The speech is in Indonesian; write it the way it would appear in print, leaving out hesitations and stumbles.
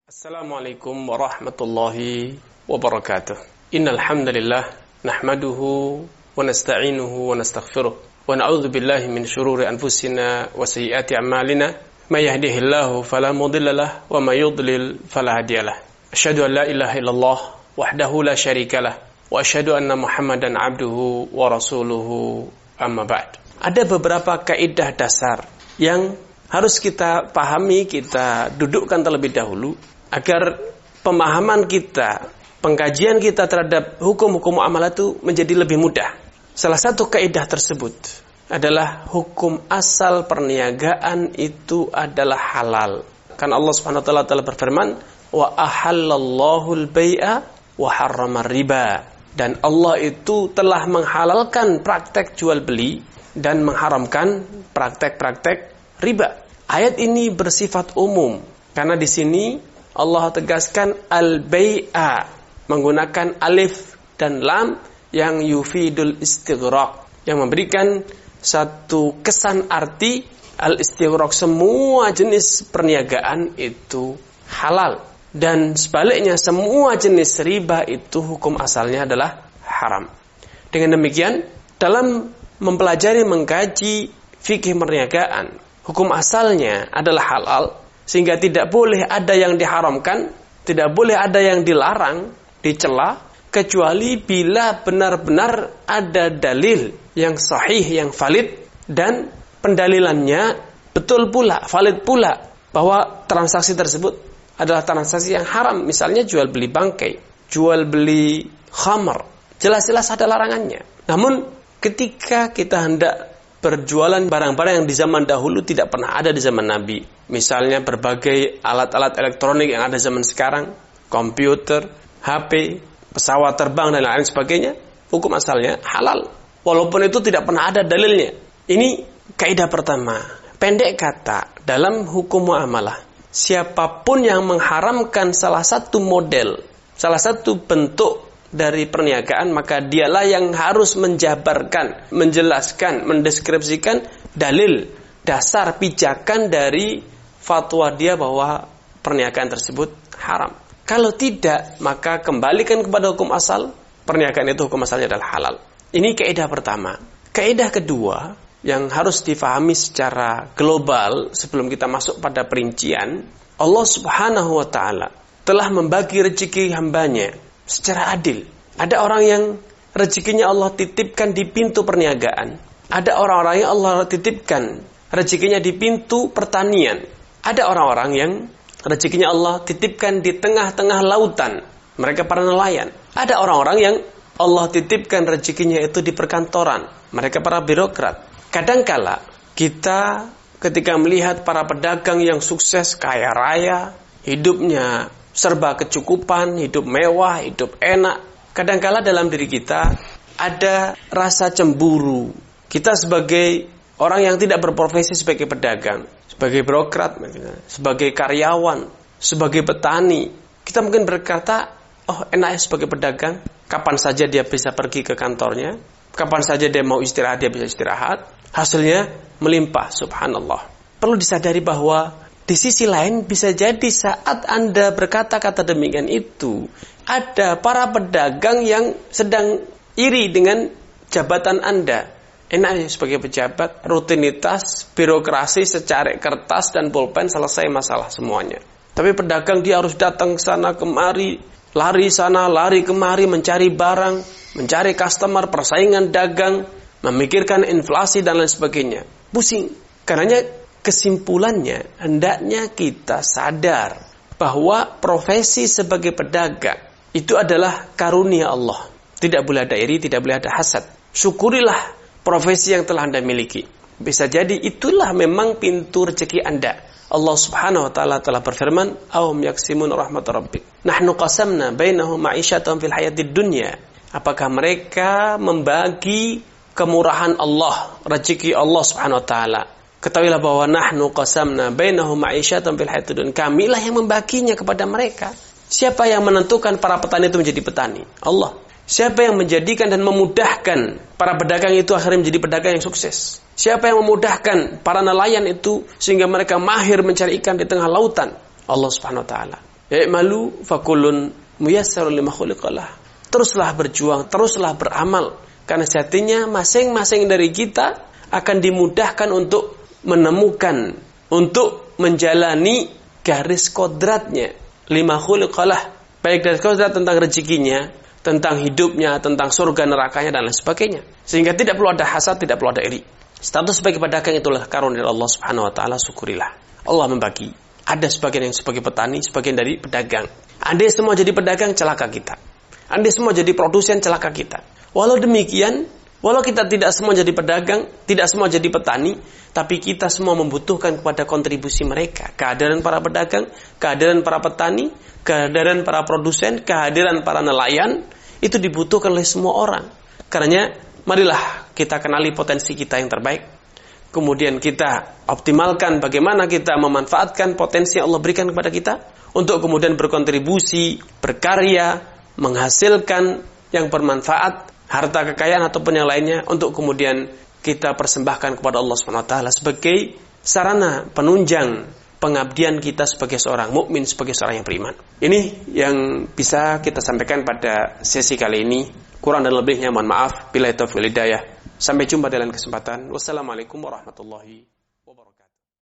Assalamualaikum warahmatullahi wabarakatuh. Innal hamdalillah nahmaduhu wa nasta'inuhu wa nastaghfiruh wa na'udzu billahi min shururi anfusina wa sayyiati a'malina may yahdihillahu fala mudilla lahu wa may yudlil fala hadiyalah. Asyhadu an la ilaha illallah wahdahu la syarikalah wa asyhadu anna Muhammadan 'abduhu wa rasuluhu amma ba'd. Ada beberapa kaidah dasar yang harus kita pahami, kita dudukkan terlebih dahulu agar pemahaman kita, pengkajian kita terhadap hukum-hukum muamalah itu menjadi lebih mudah. Salah satu kaidah tersebut adalah hukum asal perniagaan itu adalah halal. Kan Allah Subhanahu wa taala telah berfirman, "Wa ahallallahu al-bai'a wa harrama riba." Dan Allah itu telah menghalalkan praktek jual beli dan mengharamkan praktek-praktek riba. Ayat ini bersifat umum karena di sini Allah tegaskan al-bai'a menggunakan alif dan lam yang yufidul istighraq, yang memberikan satu kesan arti al-istighraq, semua jenis perniagaan itu halal, dan sebaliknya semua jenis riba itu hukum asalnya adalah haram. Dengan demikian, dalam mempelajari mengkaji fikih perniagaan, hukum asalnya adalah halal, sehingga tidak boleh ada yang diharamkan, tidak boleh ada yang dilarang, dicela, kecuali bila benar-benar ada dalil yang sahih, yang valid, dan pendalilannya betul pula, valid pula, bahwa transaksi tersebut adalah transaksi yang haram. Misalnya jual beli bangkai, jual beli khamar, jelas-jelas ada larangannya. Namun ketika kita hendak berjualan barang-barang yang di zaman dahulu tidak pernah ada di zaman Nabi, misalnya berbagai alat-alat elektronik yang ada zaman sekarang, komputer, HP, pesawat terbang, dan lain sebagainya, hukum asalnya halal, walaupun itu tidak pernah ada dalilnya. Ini kaidah pertama. Pendek kata, dalam hukum muamalah, siapapun yang mengharamkan salah satu model, salah satu bentuk dari perniagaan, maka dialah yang harus menjabarkan, menjelaskan, mendeskripsikan dalil, dasar, pijakan dari fatwa dia bahwa perniagaan tersebut haram. Kalau tidak, maka kembalikan kepada hukum asal, perniagaan itu hukum asalnya adalah halal. Ini kaidah pertama. Kaidah kedua yang harus difahami secara global sebelum kita masuk pada perincian, Allah Subhanahu wa taala telah membagi rezeki hambanya secara adil. Ada orang yang rezekinya Allah titipkan di pintu perniagaan. Ada orang-orang yang Allah titipkan rezekinya di pintu pertanian. Ada orang-orang yang rezekinya Allah titipkan di tengah-tengah lautan. Mereka para nelayan. Ada orang-orang yang Allah titipkan rezekinya itu di perkantoran. Mereka para birokrat. Kadangkala kita ketika melihat para pedagang yang sukses, kaya raya, hidupnya serba kecukupan, hidup mewah, hidup enak, kadangkala dalam diri kita ada rasa cemburu. Kita sebagai orang yang tidak berprofesi sebagai pedagang, sebagai birokrat, sebagai karyawan, sebagai petani, kita mungkin berkata, oh enaknya sebagai pedagang, kapan saja dia bisa pergi ke kantornya, kapan saja dia mau istirahat, dia bisa istirahat, hasilnya melimpah, subhanallah. Perlu disadari bahwa di sisi lain bisa jadi saat Anda berkata-kata demikian itu, ada para pedagang yang sedang iri dengan jabatan Anda. Enak sebagai pejabat, rutinitas, birokrasi, secari kertas dan pulpen, selesai masalah semuanya. Tapi pedagang dia harus datang sana kemari, lari sana, lari kemari, mencari barang, mencari customer, persaingan dagang, memikirkan inflasi dan lain sebagainya. Pusing. Karenanya kesimpulannya, hendaknya kita sadar bahwa profesi sebagai pedagang itu adalah karunia Allah. Tidak boleh ada iri, tidak boleh ada hasad. Syukurilah profesi yang telah Anda miliki. Bisa jadi itulah memang pintu rezeki Anda. Allah Subhanahu wa taala telah berfirman, "Ahum yaksimun rahmat rabbik. Nahnu qasamna bainahum ma'isyatahum fil hayatid dunya." Apakah mereka membagi kemurahan Allah, rezeki Allah Subhanahu wa taala? Ketahuilah bahwa nahnu qasamna bainahum ma'isyatan fil hayatid dunya. Kamilah yang membaginya kepada mereka. Siapa yang menentukan para petani itu menjadi petani? Allah. Siapa yang menjadikan dan memudahkan para pedagang itu akhirnya menjadi pedagang yang sukses? Siapa yang memudahkan para nelayan itu sehingga mereka mahir mencari ikan di tengah lautan? Allah Subhanahu wa taala. I'malu fakullun muyassarun lima khuliqalah. Teruslah berjuang, teruslah beramal. Karena sejatinya masing-masing dari kita akan dimudahkan untuk menemukan, untuk menjalani garis kodratnya. Lima khuliqalah. Baik dari kodrat tentang rezekinya, tentang hidupnya, tentang surga nerakanya, dan lain sebagainya. Sehingga tidak perlu ada hasad, tidak perlu ada iri. Status sebagai pedagang itulah karunia Allah Subhanahu wa taala, syukurilah. Allah membagi. Ada sebagian yang sebagai petani, sebagian dari pedagang. Andai semua jadi pedagang, celaka kita. Andai semua jadi produsen, celaka kita. Walau demikian, walau kita tidak semua jadi pedagang, tidak semua jadi petani, tapi kita semua membutuhkan kepada kontribusi mereka. Kehadiran para pedagang, kehadiran para petani, kehadiran para produsen, kehadiran para nelayan, itu dibutuhkan oleh semua orang. Karenanya, marilah kita kenali potensi kita yang terbaik. Kemudian kita optimalkan bagaimana kita memanfaatkan potensi yang Allah berikan kepada kita untuk kemudian berkontribusi, berkarya, menghasilkan yang bermanfaat, harta kekayaan ataupun yang lainnya, untuk kemudian kita persembahkan kepada Allah SWT sebagai sarana penunjang pengabdian kita sebagai seorang mukmin, sebagai seorang yang beriman. Ini yang bisa kita sampaikan pada sesi kali ini. Kurang dan lebihnya mohon maaf. Billahi taufiq wal hidayah. Sampai jumpa dalam kesempatan. Wassalamualaikum warahmatullahi wabarakatuh.